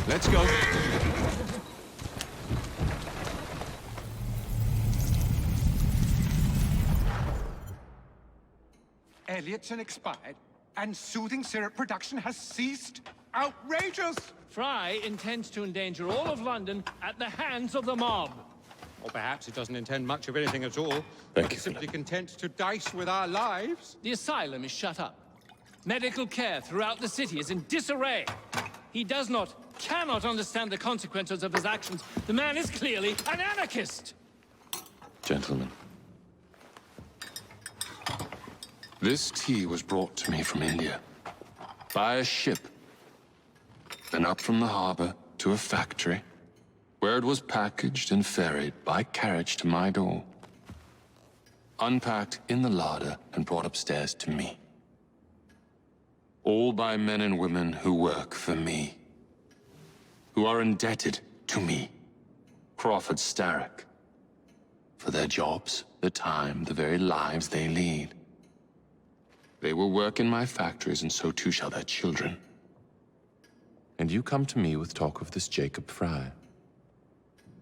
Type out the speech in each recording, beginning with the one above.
Let's go. Elliotson expired, and soothing syrup production has ceased? Outrageous! Fry intends to endanger all of London at the hands of the mob. Or perhaps it doesn't intend much of anything at all. Thank you. Simply content to dice with our lives. The asylum is shut up. Medical care throughout the city is in disarray. He cannot understand the consequences of his actions. The man is clearly an anarchist! Gentlemen. This tea was brought to me from India. By a ship. Then up from the harbor to a factory, where it was packaged and ferried by carriage to my door. Unpacked in the larder and brought upstairs to me. All by men and women who work for me. Who are indebted to me, Crawford Starrick. For their jobs, their time, the very lives they lead. They will work in my factories, and so too shall their children. And you come to me with talk of this Jacob Fry.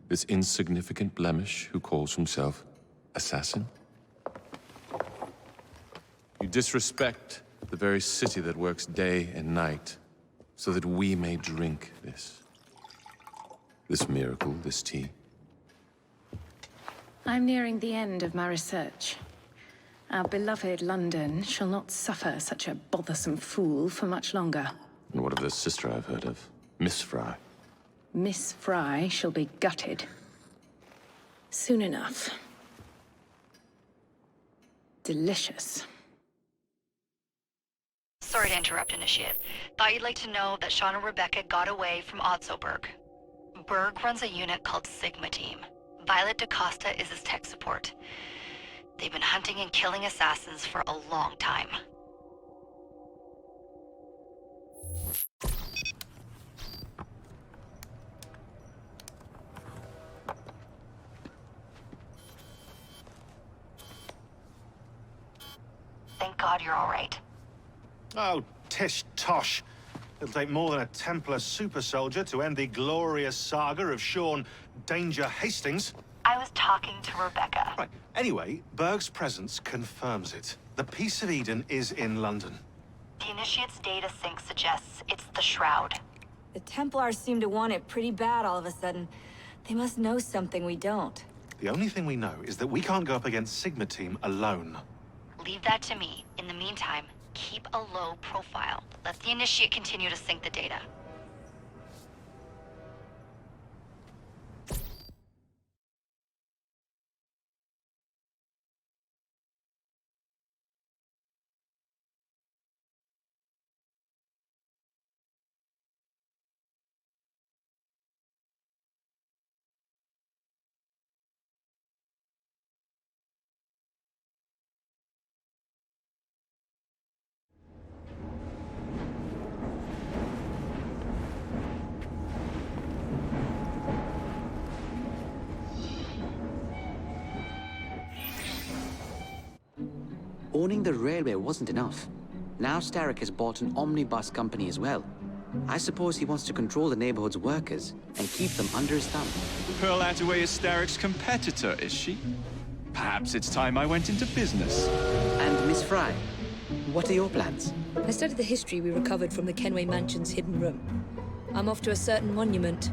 This insignificant blemish who calls himself assassin? You disrespect the very city that works day and night, so that we may drink this miracle, this tea. I'm nearing the end of my research. Our beloved London shall not suffer such a bothersome fool for much longer. And what of the sister I've heard of, Miss Fry? Miss Fry shall be gutted. Soon enough. Delicious. Sorry to interrupt, Initiate. Thought you'd like to know that Sean and Rebecca got away from Otzoberg. Berg runs a unit called Sigma Team. Violet DaCosta is his tech support. They've been hunting and killing assassins for a long time. Thank God you're all right. Oh, tish tosh. It'll take more than a Templar super soldier to end the glorious saga of Sean Danger Hastings. I was talking to Rebecca. Right. Anyway, Berg's presence confirms it. The Peace of Eden is in London. The Initiate's data sync suggests it's the Shroud. The Templars seem to want it pretty bad all of a sudden. They must know something we don't. The only thing we know is that we can't go up against Sigma Team alone. Leave that to me. In the meantime, keep a low profile. Let the Initiate continue to sync the data. Owning the railway wasn't enough. Now Starrick has bought an omnibus company as well. I suppose he wants to control the neighborhood's workers and keep them under his thumb. Pearl Attaway is Starrick's competitor, is she? Perhaps it's time I went into business. And Miss Fry, what are your plans? I studied the history we recovered from the Kenway Mansion's hidden room. I'm off to a certain monument.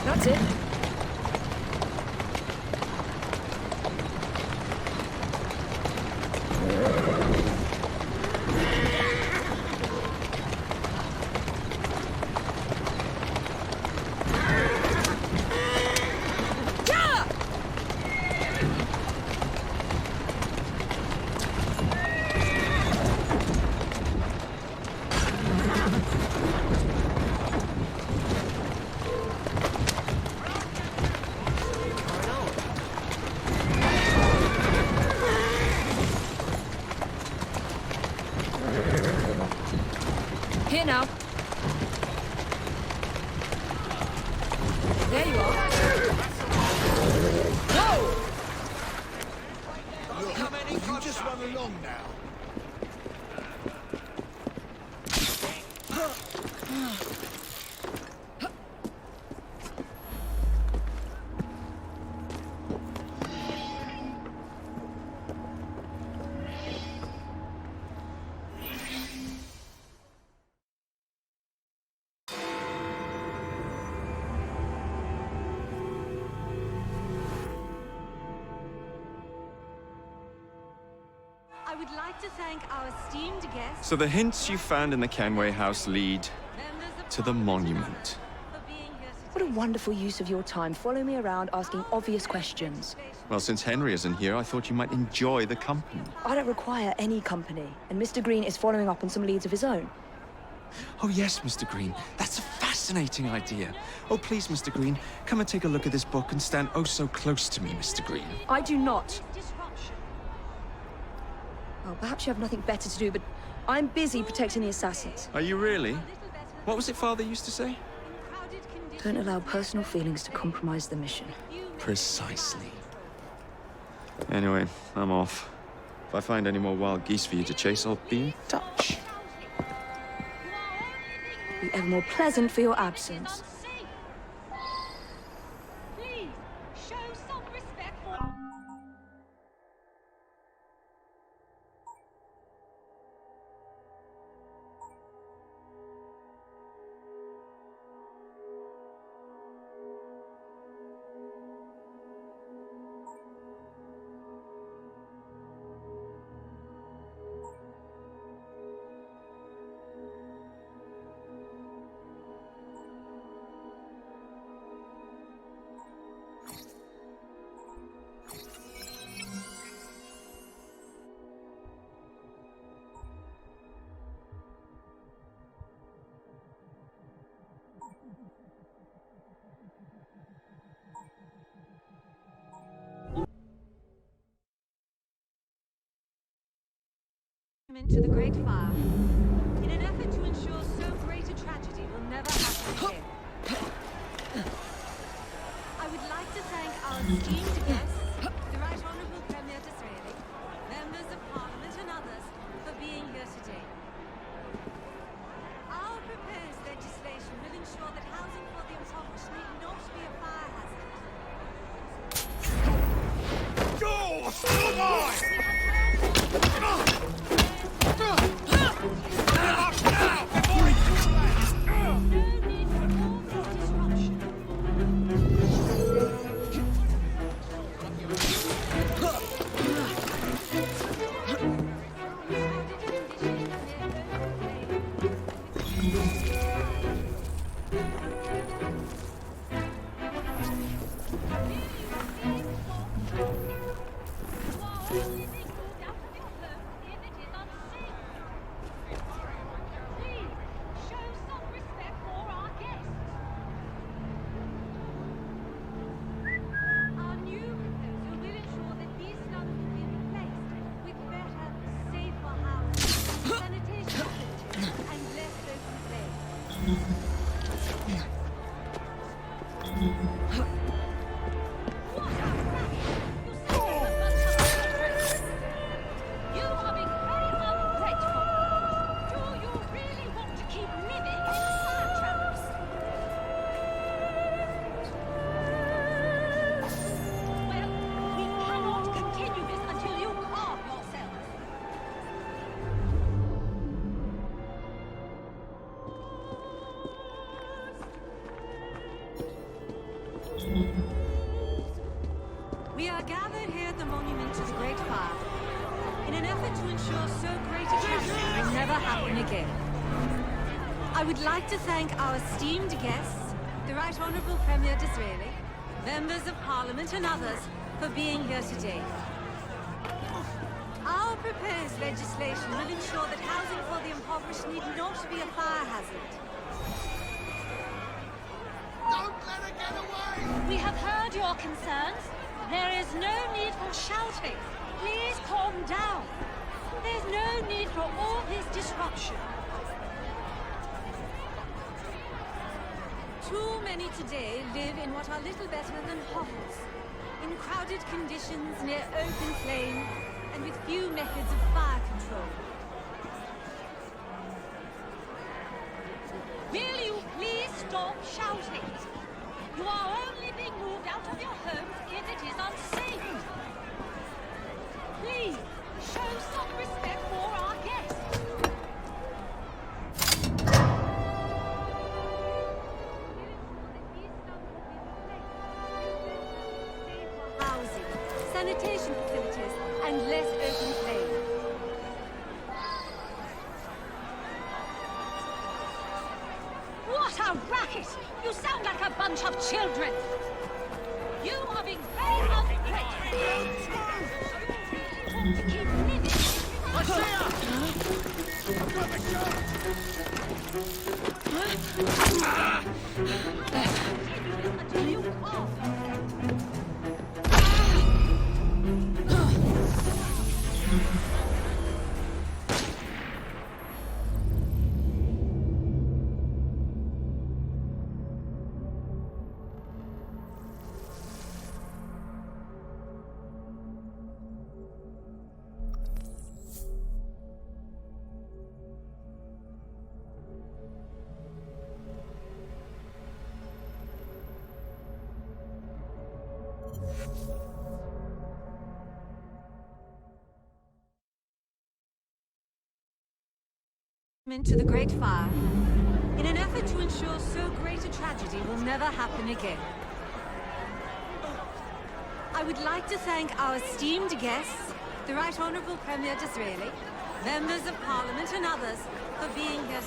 That's it. Here now. There you are. Whoa! You just run along now. I would like to thank our esteemed guests. So the hints you found in the Kenway house lead to the monument. What a wonderful use of your time. Follow me around asking obvious questions. Well, since Henry isn't here, I thought you might enjoy the company. I don't require any company, and Mr. Green is following up on some leads of his own. Oh, yes, Mr. Green. That's a fascinating idea. Oh, please, Mr. Green, come and take a look at this book and stand oh so close to me, Mr. Green. I do not. Well, perhaps you have nothing better to do, but I'm busy protecting the assassins. Are you really? What was it Father used to say? Don't allow personal feelings to compromise the mission. Precisely. Anyway, I'm off. If I find any more wild geese for you to chase, I'll be in touch. Be ever more pleasant for your absence. Please, show some respect for... To the Great Fire, in an effort to ensure so great a tragedy will never happen again. I would like to thank our esteemed guests, the Right Honourable Premier Disraeli, members of Parliament and others, for being here today. Our proposed legislation will ensure that housing for the impoverished need not be a fire hazard. Go! Come on! We are gathered here at the monument to the Great Fire in an effort to ensure so great a tragedy will never happen again. I would like to thank our esteemed guests, the Right Honourable Premier Disraeli, members of Parliament and others for being here today. Our proposed legislation will ensure that housing for the impoverished need not be a fire hazard. Don't let her get away! We have heard your concerns. There is no need for shouting. Please calm down. There's no need for all this disruption. Too many today live in what are little better than hovels, in crowded conditions near open flame, and with few methods of fire control. Will you please stop shouting? You are only being moved out of your homes if it is unsafe. Please, show some respect for our guests. Housing, sanitation facilities, and less open flame. What a racket! You sound like a bunch of children! You are being very ungrateful! You want to keep living! I see her! I've got the gun! Until you cough! To the Great Fire, in an effort to ensure so great a tragedy will never happen again. I would like to thank our esteemed guests, the Right Honourable Premier Disraeli, members of Parliament and others for being here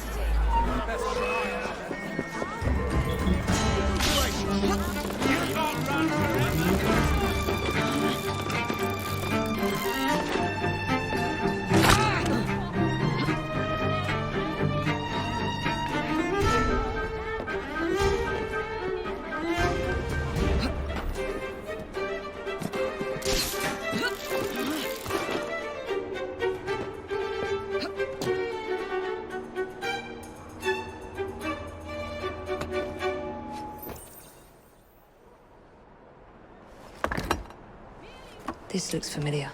This looks familiar.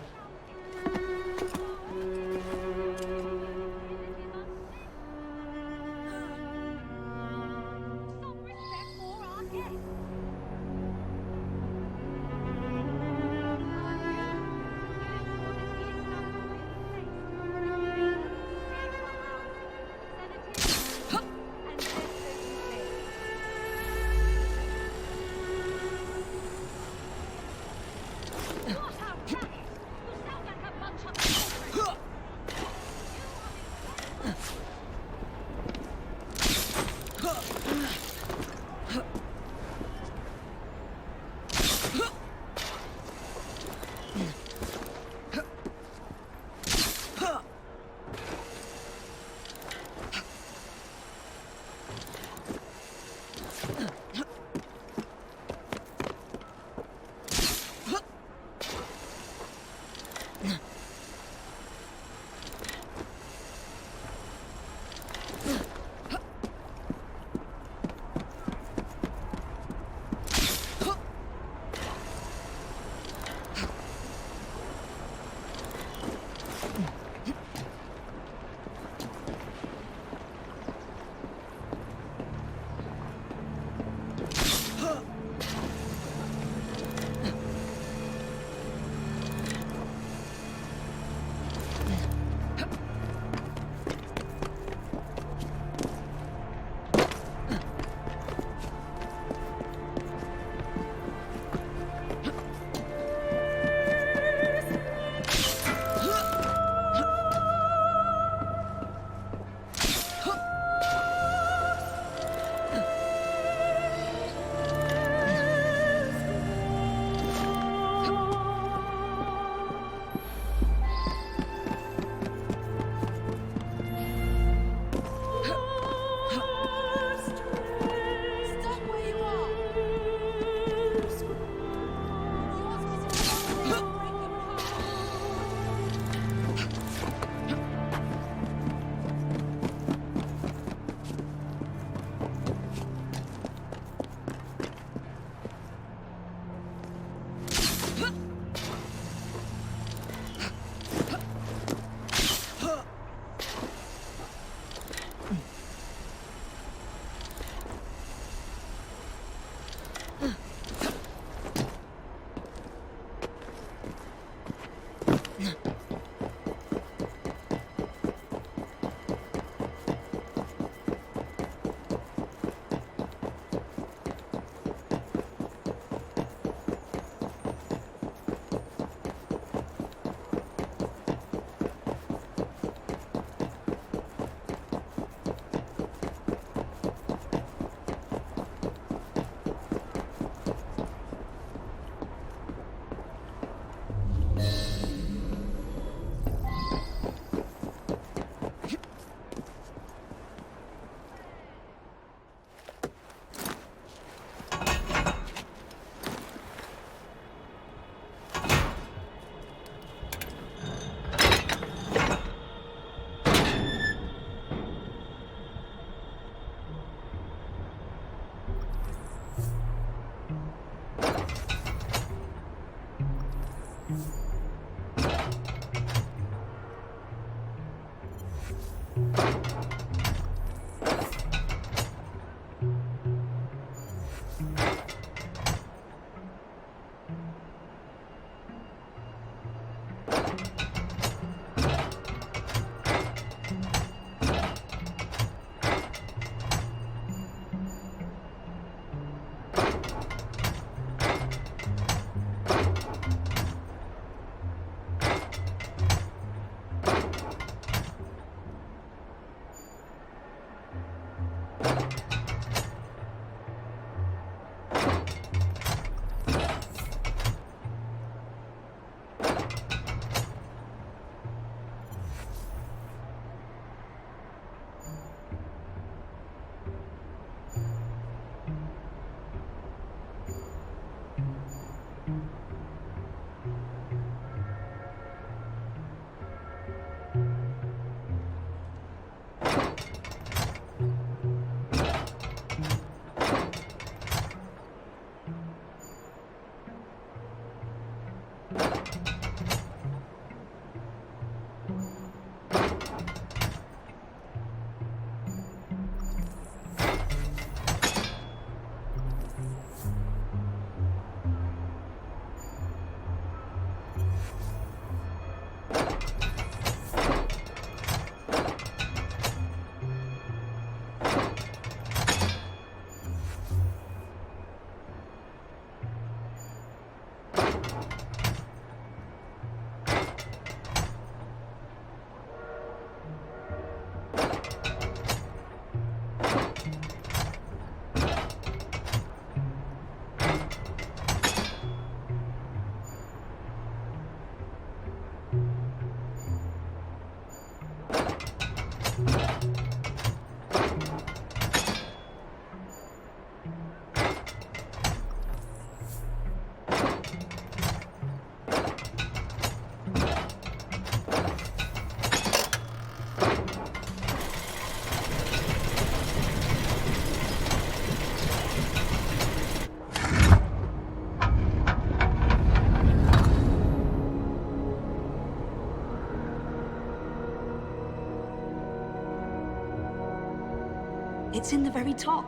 It's in the very top.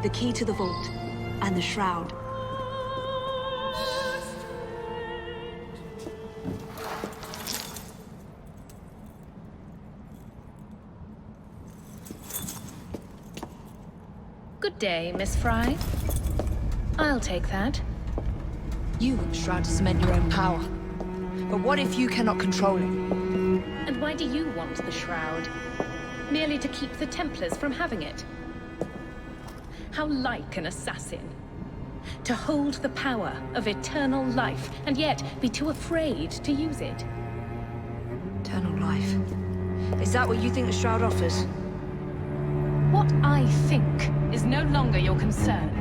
The key to the vault, and the shroud. Good day, Miss Fry. I'll take that. You want the shroud to cement your own power. But what if you cannot control it? And why do you want the shroud? Merely to keep the Templars from having it? How like an assassin. To hold the power of eternal life, and yet be too afraid to use it. Eternal life. Is that what you think the shroud offers? What I think is no longer your concern.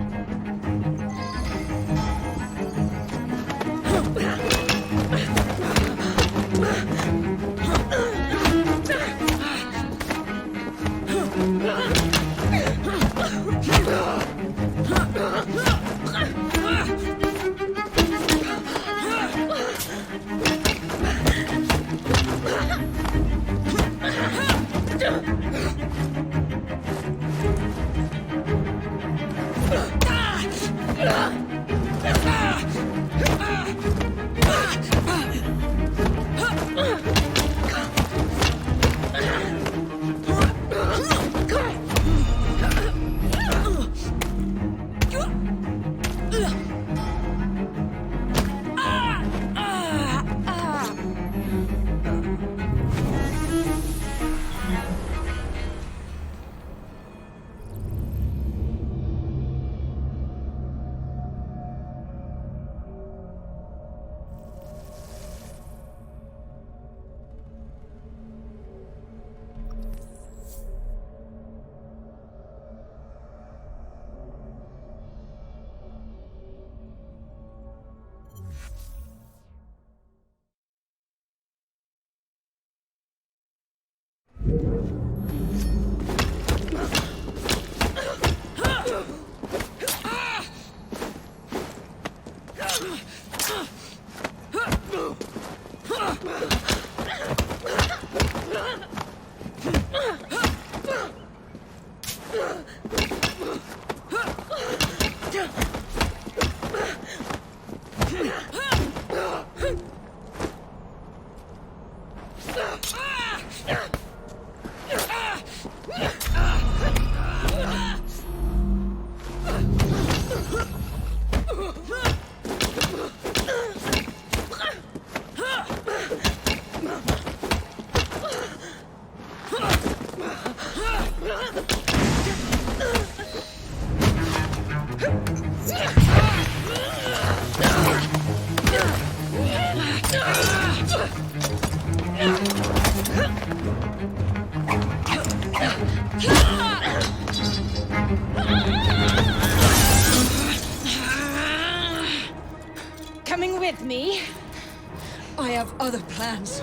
Coming with me? I have other plans.